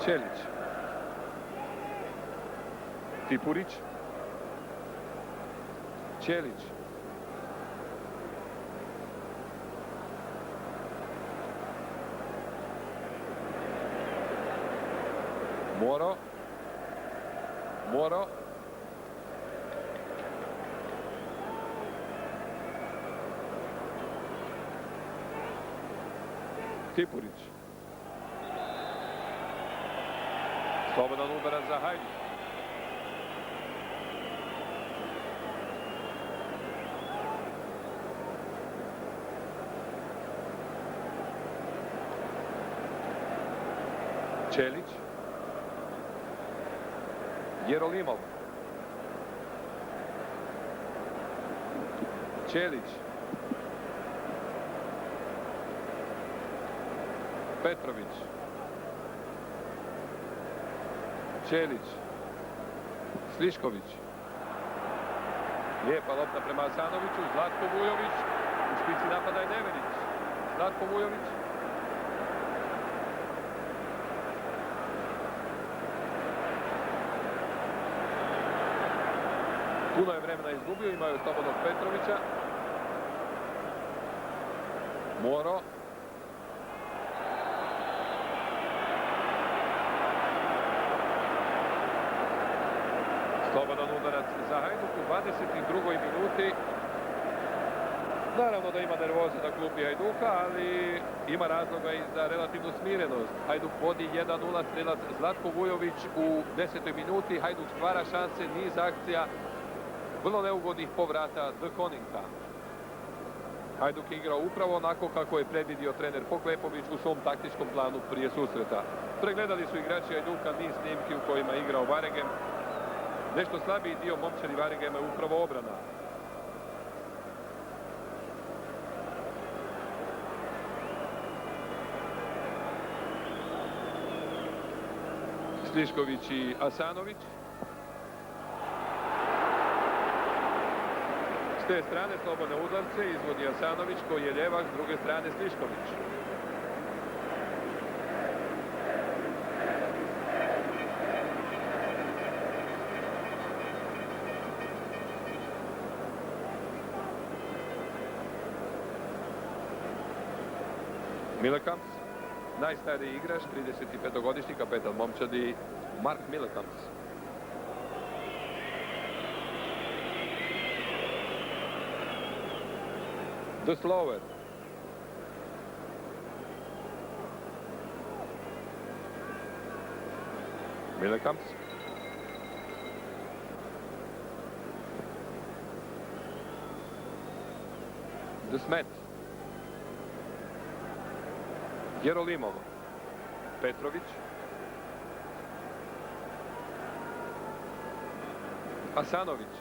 Ćelić. Tipurić. Ćelić. Moro. Moro. Tipurić. Slobodan udarac za Hajduk. Ćelić. Jerolimov. Ćelić. Petrović. Ćelić. Slišković. Lijepa lopta prema Asanoviću. Zlatko Vujović. U špici napada je Nevenić. Zlatko Vujović. Puno je vremena izgubio, imao je slobodnog Petrovića. Moro. Slobodan udarac za Hajduk u 22. minuti. Naravno da ima nervoze na klupi Hajduka, ali ima razloga i za relativnu smirenost. Hajduk vodi 1-0, strelac Zlatko Vujović u 10. minuti. Hajduk stvara šanse, niz akcija, vrlo neugodnih povrata do Koninka. Hajduk je igrao upravo onako kako je predvidio trener Poklepović u svom taktičkom planu prije susreta. Pregledali su igrači Hajduka niz snimki u kojima je igrao Varegem. Nešto slabiji dio momčadi Varegema je upravo obrana. Slišković i Asanović. S te strane slobodne udarce izvodi Asanović koji je ljevak, s druge strane Slišković. Milekamps, najstariji igrač, 35-godišnji kapetan momčadi Mark Milekamps. De Slover. Milekamps. De Smet. Jerolimov. Petrović. Asanović.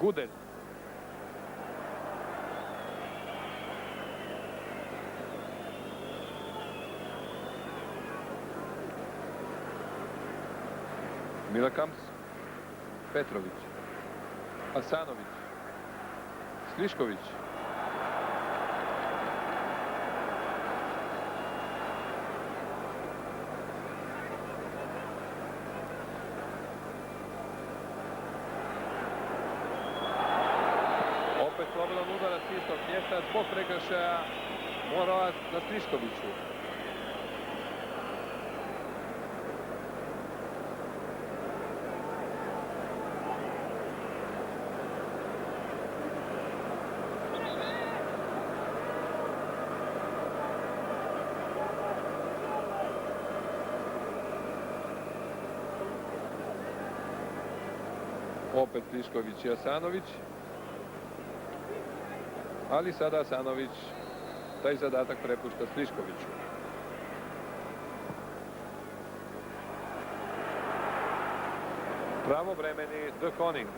Gudelj. Milekamps. Petrović. Asanović. Slišković. Opet slobodan udarac istog mjesta zbog prekršaja Moroa na Sliškoviću. Opet Slišković i Asanović. Ali sada Asanović taj zadatak prepušta Sliškoviću. Pravovremeni De Koning.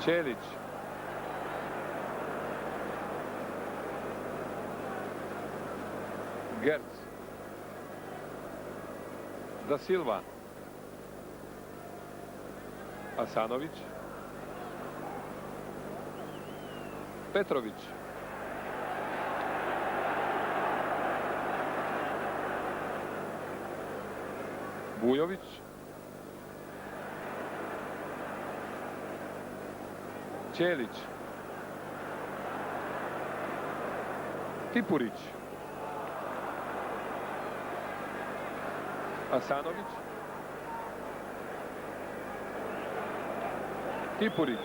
Ćelić. Gerc. Da Silva. Asanović. Petrović. Vujović. Ćelić. Tipurić. Asanović. Tipurić.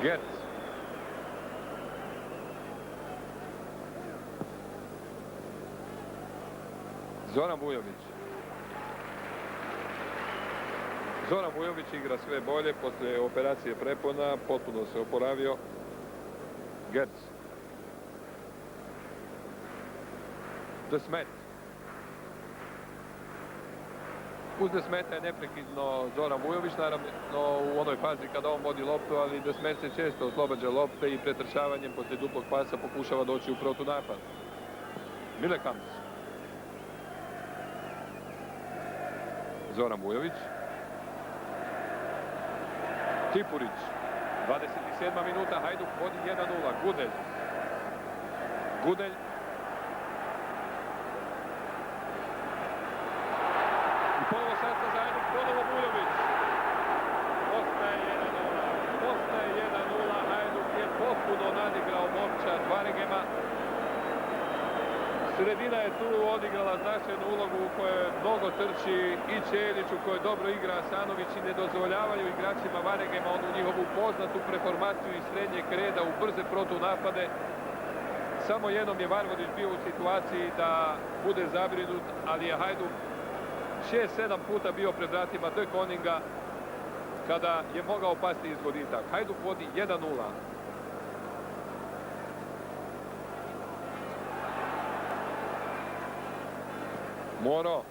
Gerc. Zoran Vujović. Zoran Vujović igra sve bolje poslije operacije prepona, potpuno se oporavio. Gerc. De Smet. Uz De Smeta je neprekidno Zoran Vujović, naravno u onoj fazi kada on vodi loptu, ali De Smet se često oslobađa lopte i pretrčavanjem poslije duplog pasa pokušava doći u protunapad. Milekams. Zoran Vujović. Tipurić. 27. minuta, Hajduk vodi 1:0. Gudelj. Gudelj. I ponovo šansa za Hajduk, ponovo Vujović. Postaje 1:0. Postaje 1:0. Hajduk je potpuno nadigrao momčad Varegema. Sredina je tu odigrala značajnu ulogu u kojoj mnogo trči i Ćelić, u kojoj dobro igra Asanović i ne dozvoljavaju igračima Varegema onu njihovu poznatu preformaciju iz srednjeg reda u brze protunapade. Samo jednom je Varvodić bio u situaciji da bude zabrinut, ali je Hajduk 6-7 puta bio pred vratima De Koninga kada je mogao pasti iz goditak. Hajduk vodi 1:0. Moro.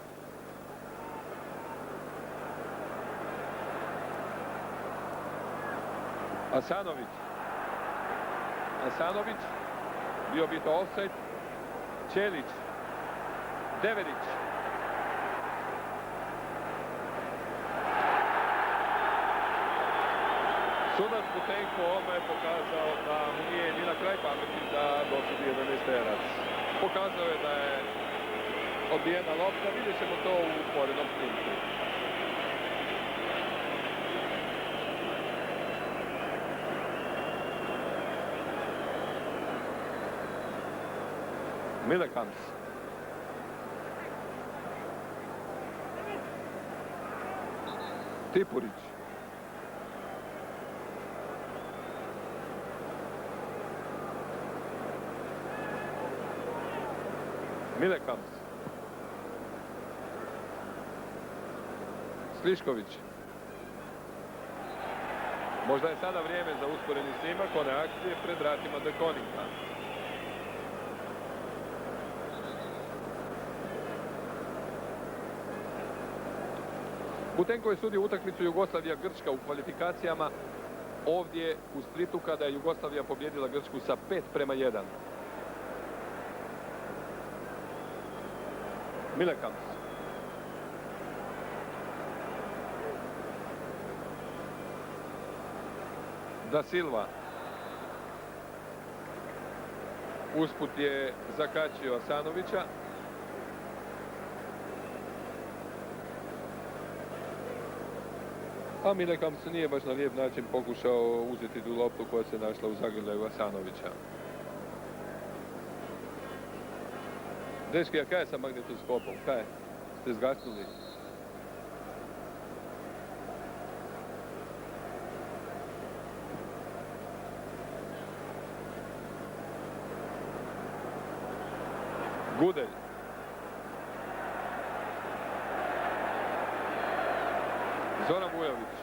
Asanović. Asanović. Bio bi to offside. Ćelić. Deverić. Sudac Butenko odmah je pokazao da mu nije ni na kraj pameti da dosudi 11-terac. Pokazao je da je odbijena lopta, vidjet ćemo to u usporednom snimku. Milekams. Tipurić. Milekams. Slišković. Možda je sada vrijeme za usporeni snimak one akcije pred vratima De Koninga. Butenko je sudio utakmicu Jugoslavija-Grčka u kvalifikacijama ovdje u Splitu kada je Jugoslavija pobjedila Grčku sa 5:1. Milekams. Da Silva. Usput je zakačio Asanovića. A Milekams nije baš na lijep način pokušao uzeti tu loptu koja se našla u zagrljaju Asanovića. Dečki, a kaj je sa magnetoskopom? Kaj? Ste zgasnuli? Gudelj. Zoran Vujović.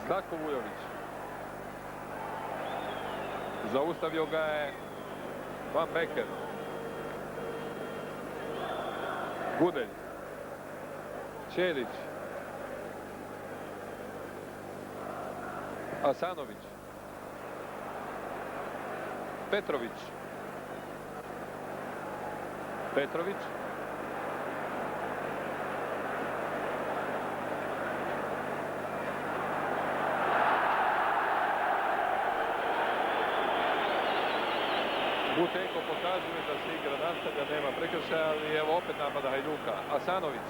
Zlatko Vujović. Zaustavio ga je Van Becker. Gudelj. Ćelić. Asanović. Petrović. Petrović. Butenko pokazuje da se igra nastavlja, nema prekršaja, ali evo opet napada Hajduka. Asanović.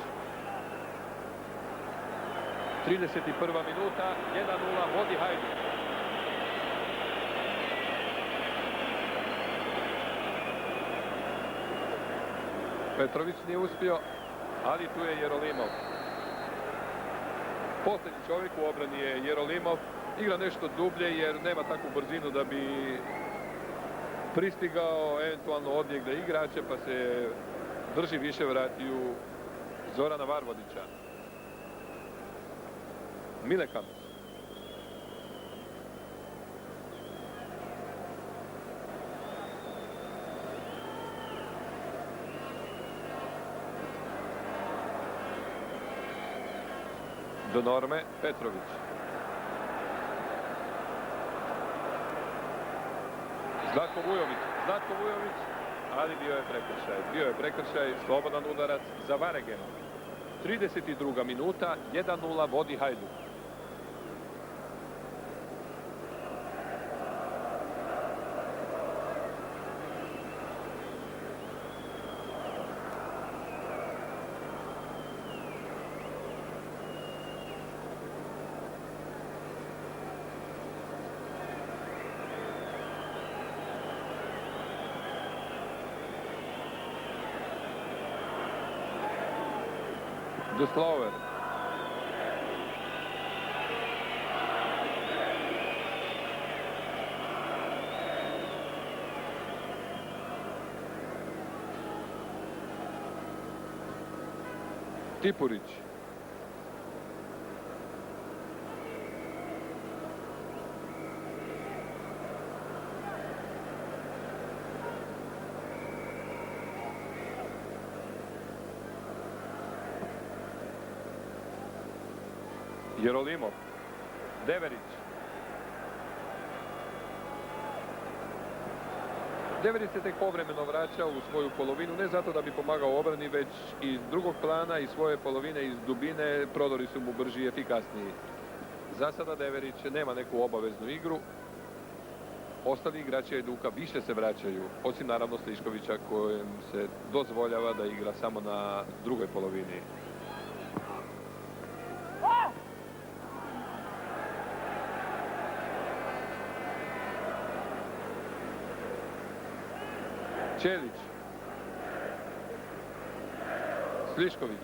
31. minuta, 1:0, vodi Hajduk. Petrović nije uspio, ali tu je Jerolimov. Posljednji čovjek u obrani je Jerolimov. Igra nešto dublje jer nema takvu brzinu da bi pristigao eventualno odbjegle igrače, pa se drži više vratiju Zorana Varvodića. Milekan. Do norme Petrović. Zlatko Vujović, ali bio je prekršaj, slobodan udarac za Varegen. 32. minuta, 1:0, vodi Hajduk. De Slover. Tipurić. Jerolimov. Deverić. Deverić se tek povremeno vraća u svoju polovinu, ne zato da bi pomagao obrani, već iz drugog plana i svoje polovine iz dubine prodori su mu brži i efikasniji. Za sada Deverić nema neku obaveznu igru. Ostali igrači Hajduka više se vraćaju, osim naravno Sliškovića kojem se dozvoljava da igra samo na drugoj polovini. Čelić. Slišković.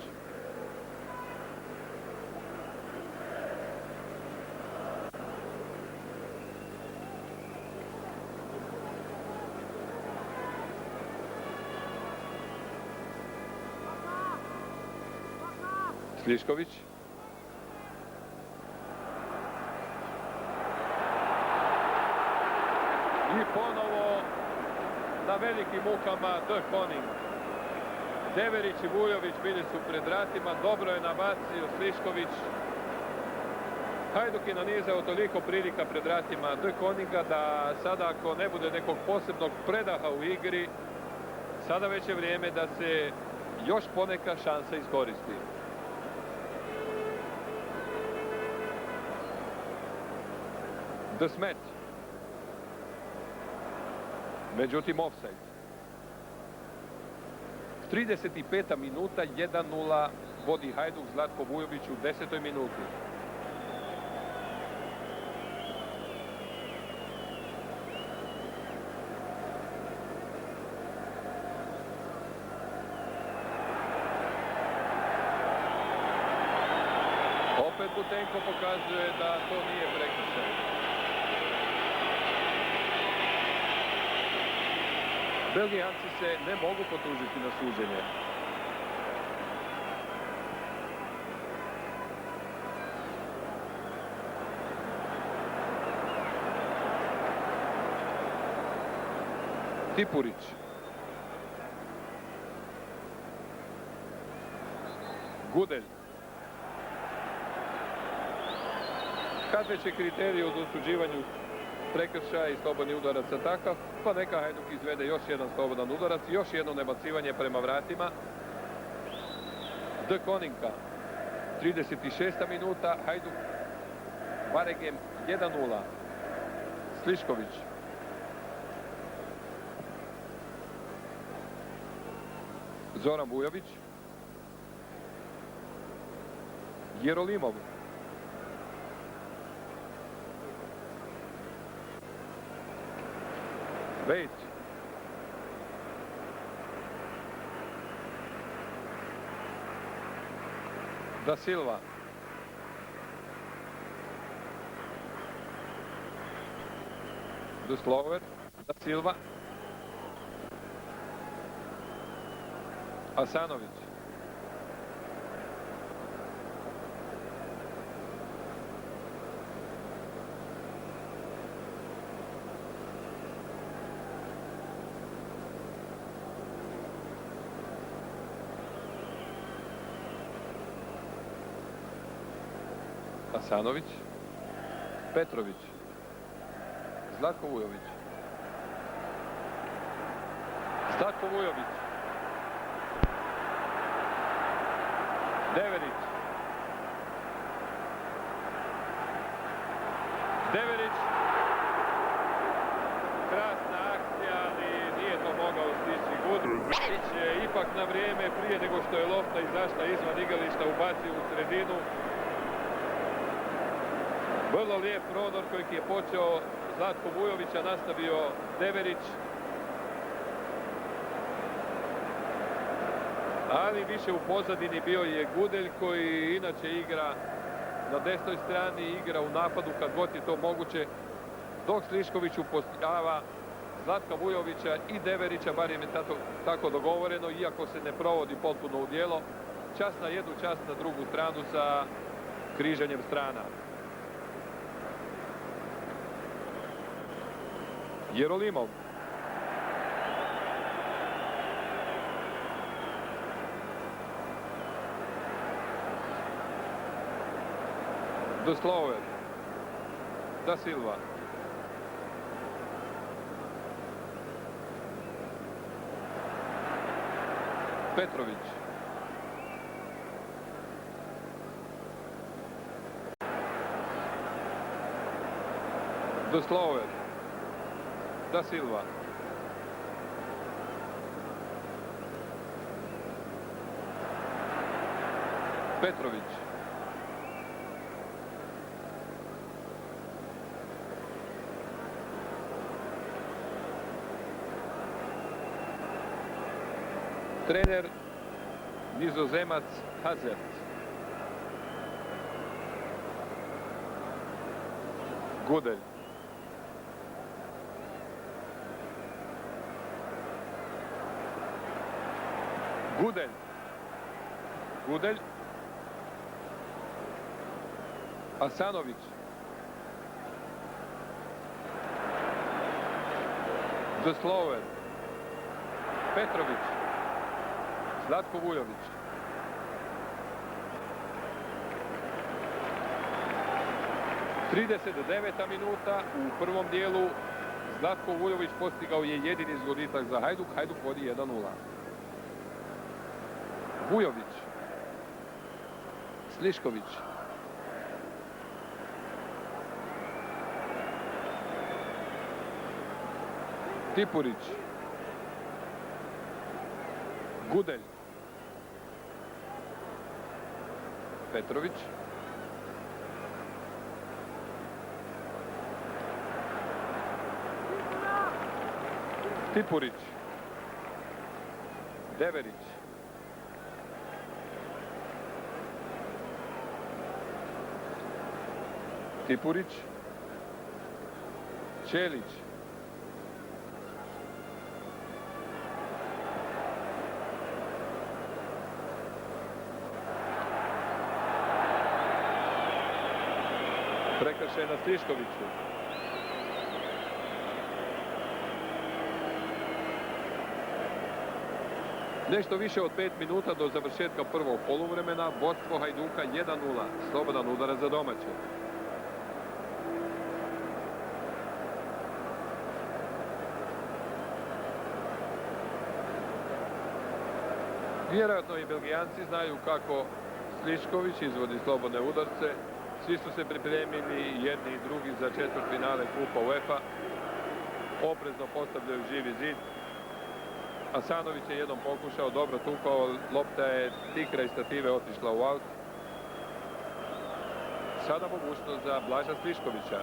Slišković. I ponovo na velikim mukama De Koning. Deverić i Vujović bili su pred vratima, dobro je nabacio Slišković. Hajduk je nanizao toliko prilika pred vratima De Koninga da sada ako ne bude nekog posebnog predaha u igri, sada već je vrijeme da se još poneka šansa iskoristi. De Smet. Međutim, ofsajd. 35. minuta, 1:0, vodi Hajduk, Zlatko Vujović u 10. minuti. Opet Butenko pokazuje da to nije prekršaj. Belgijanci se ne mogu potužiti na suđenje. Tipurić. Gudelj. Kad već je kriterij u dosuđivanju prekršaja i slobodni udarac takav, pa neka Hajduk izvede još jedan slobodan udarac, još jedno nebacivanje prema vratima. De Koninka, 36. minuta, Hajduk, Varegem 1:0. Slišković. Zoran Vujović. Jerolimov. Vejć. Da Silva. Duslover. Da Silva. Asanović. Asanović. Petrović. Zlatko Vujović. Zlatko Vujović. Deverić. Deverić. Krasna akcija, ali nije to mogao stići Gudurić. Je ipak na vrijeme prije nego što je lopta izašla izvan igrališta ubacio u sredinu. Vrlo lijep prodor kojeg je počeo Zlatko Vujović, a nastavio Deverić. Ali više u pozadini bio je Gudelj koji inače igra na desnoj strani, igra u napadu kad god je to moguće. Dok Slišković upostavljava Zlatka Vujovića i Deverića, bar je tako dogovoreno, iako se ne provodi potpuno u djelo. Čas na jednu, čas na drugu stranu sa križanjem strana. Jerolimov. Duslover. Da Silva. Petrović. Duslover. Da Silva. Petrović. Trener Nizozemac Hazard. Gudelj. Gudelj. Gudelj. Asanović. Duslover. Petrović. Zlatko Vujović. Trideset deveta minuta u prvom dijelu. Zlatko Vujović postigao je jedini zgoditak za Hajduk. Hajduk vodi 1:0. Vujović. Slišković. Tipurić. Gudelj. Petrović. Tipurić. Deverić. Tipurić. Čelić. Prekršaj na Sliškoviću. Nešto više od 5 minuta do završetka prvog poluvremena. Vodstvo Hajduka 1:0. Slobodan udarac za domaće. Vjerojatno i Belgijanci znaju kako Slišković izvodi slobodne udarce. Svi su se pripremili, jedni i drugi, za četvrtfinale Kupa UEFA. Oprezno postavljaju živi zid. Asanović je jednom pokušao, dobro tukao, lopta je tik kraj stative otišla u aut. Sada mogućnost za Blaža Sliškovića.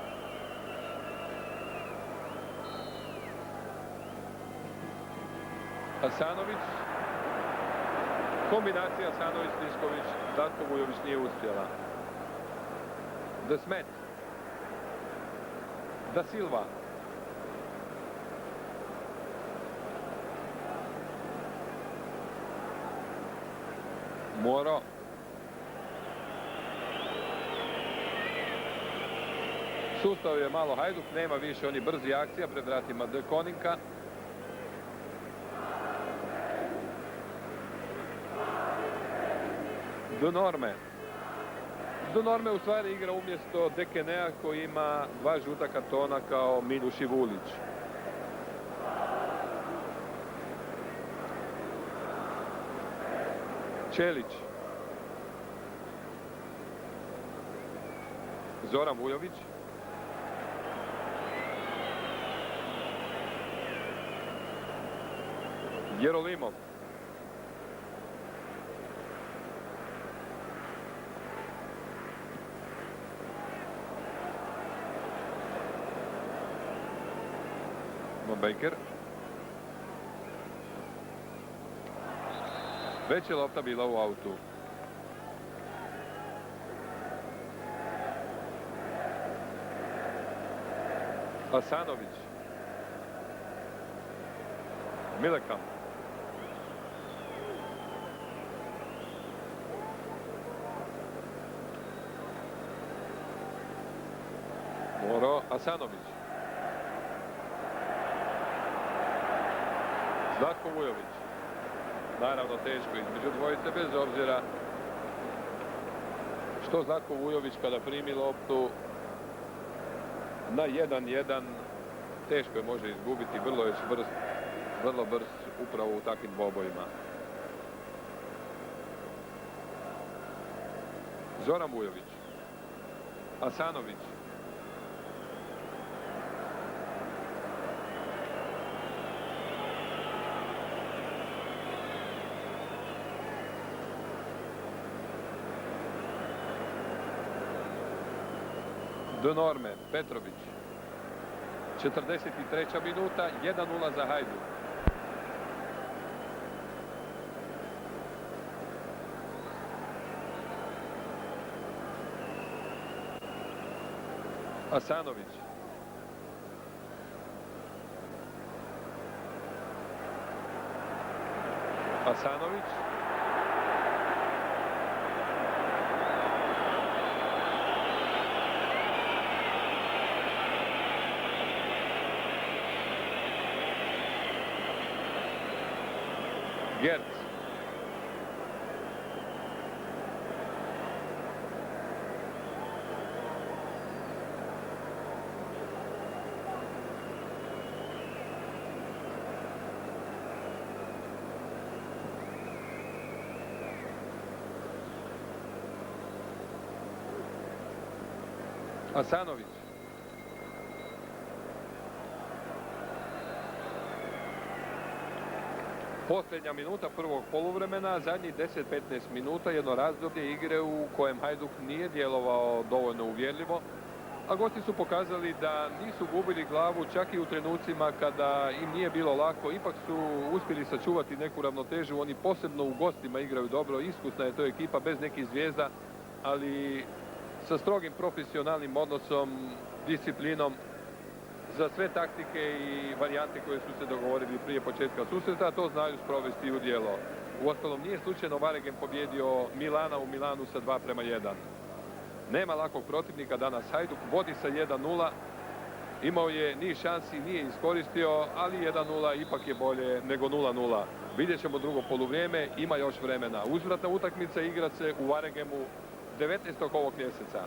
Asanović. Kombinacija Asanović-Slišković. Zlatko Vujović nije uspjela. De Smet. Da Silva. Moro. Sustav je malo Hajduk, nema više oni brzi akcija pred vratima De Koninka. De Norme. De Norme u stvari igra umjesto Dekenea koji ima 2 žuta kartona kao Miluš Ivulić. Čelić. Zoran Vujović. Jerolimov. Baker. Već je lopta bila u autu. Asanović. Milekam. Moro Asanović. Zlatko Vujović. Naravno teško između dvojice bez obzira što Zlatko Vujović kada primi loptu na 1-1 teško je može izgubiti, vrlo je čvrst, vrlo brz upravo u takvim dvobojima. Zoran Vujović. Asanović. De Norme, Petrović. 43. minuta, 1-0 za Hajduk. Asanović. Asanović. Gerc. Asanović. Posljednja minuta prvog poluvremena, zadnjih 10-15 minuta, jedno razdoblje igre u kojem Hajduk nije djelovao dovoljno uvjerljivo, a gosti su pokazali da nisu gubili glavu čak i u trenucima kada im nije bilo lako, ipak su uspjeli sačuvati neku ravnotežu, oni posebno u gostima igraju dobro, iskusna je to ekipa bez nekih zvijezda, ali sa strogim profesionalnim odnosom, disciplinom, za sve taktike i varijante koje su se dogovorili prije početka susreta, to znaju sprovesti u djelo. Uostalom nije slučajno Varegen pobjedio Milana u Milanu sa 2:1. Nema lakog protivnika danas Hajduk, vodi sa 1:0. Imao je niz šansi, nije iskoristio, ali 1:0 ipak je bolje nego 0:0. Vidjet ćemo drugo poluvrijeme, ima još vremena. Uzvratna utakmica igra se u Varegemu 19. ovog mjeseca.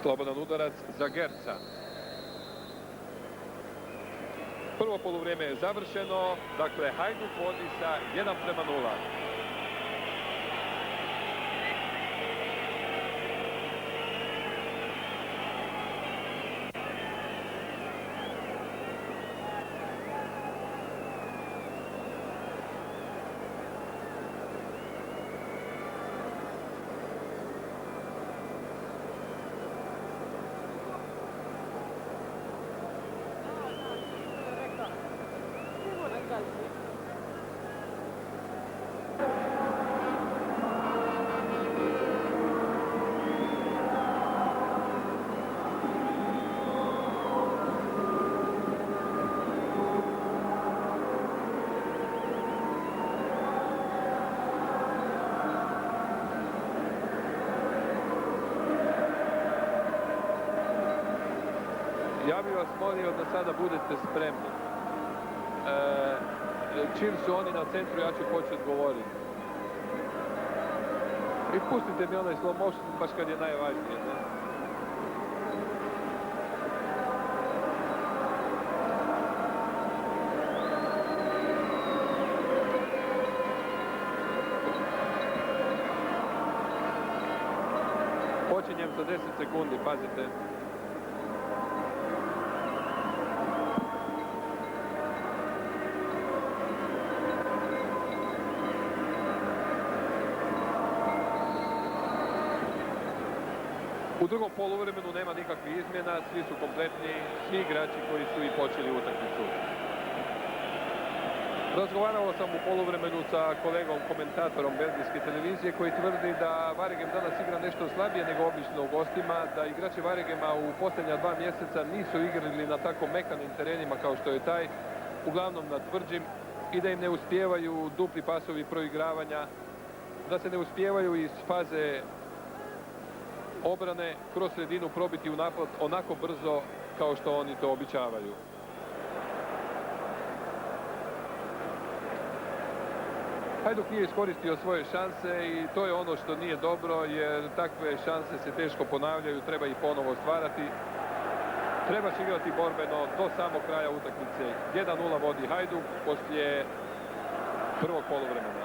Slobodan udarac za Gerca. Prvo poluvrijeme je završeno, dakle Hajduk vodi sa 1:0. Ja bih vas molio da sada budete spremni. Čim su oni na centru, ja ću početi govoriti. I pustite mi onaj slow motion, baš kad je najvažnije. Ne? Počinjem za 10 sekundi, pazite. U drugom poluvremenu nema nikakvih izmjena, svi su kompletni, svi igrači koji su i počeli utakmicu. Razgovarao sam u poluvremenu sa kolegom, komentatorom belgijske televizije, koji tvrdi da Waregem danas igra nešto slabije nego obično u gostima, da igrači Waregema u posljednja 2 mjeseca nisu igrali na tako mekanim terenima kao što je taj, uglavnom na tvrđim, i da im ne uspijevaju dupli pasovi proigravanja, da se ne uspijevaju iz faze obrane kroz sredinu probiti u napad onako brzo kao što oni to običavaju. Hajduk nije iskoristio svoje šanse i to je ono što nije dobro, jer takve šanse se teško ponavljaju, treba ih ponovo stvarati. Trebaš igrati borbeno do samog kraja utakmice. 1:0 vodi Hajduk poslije prvog poluvremena.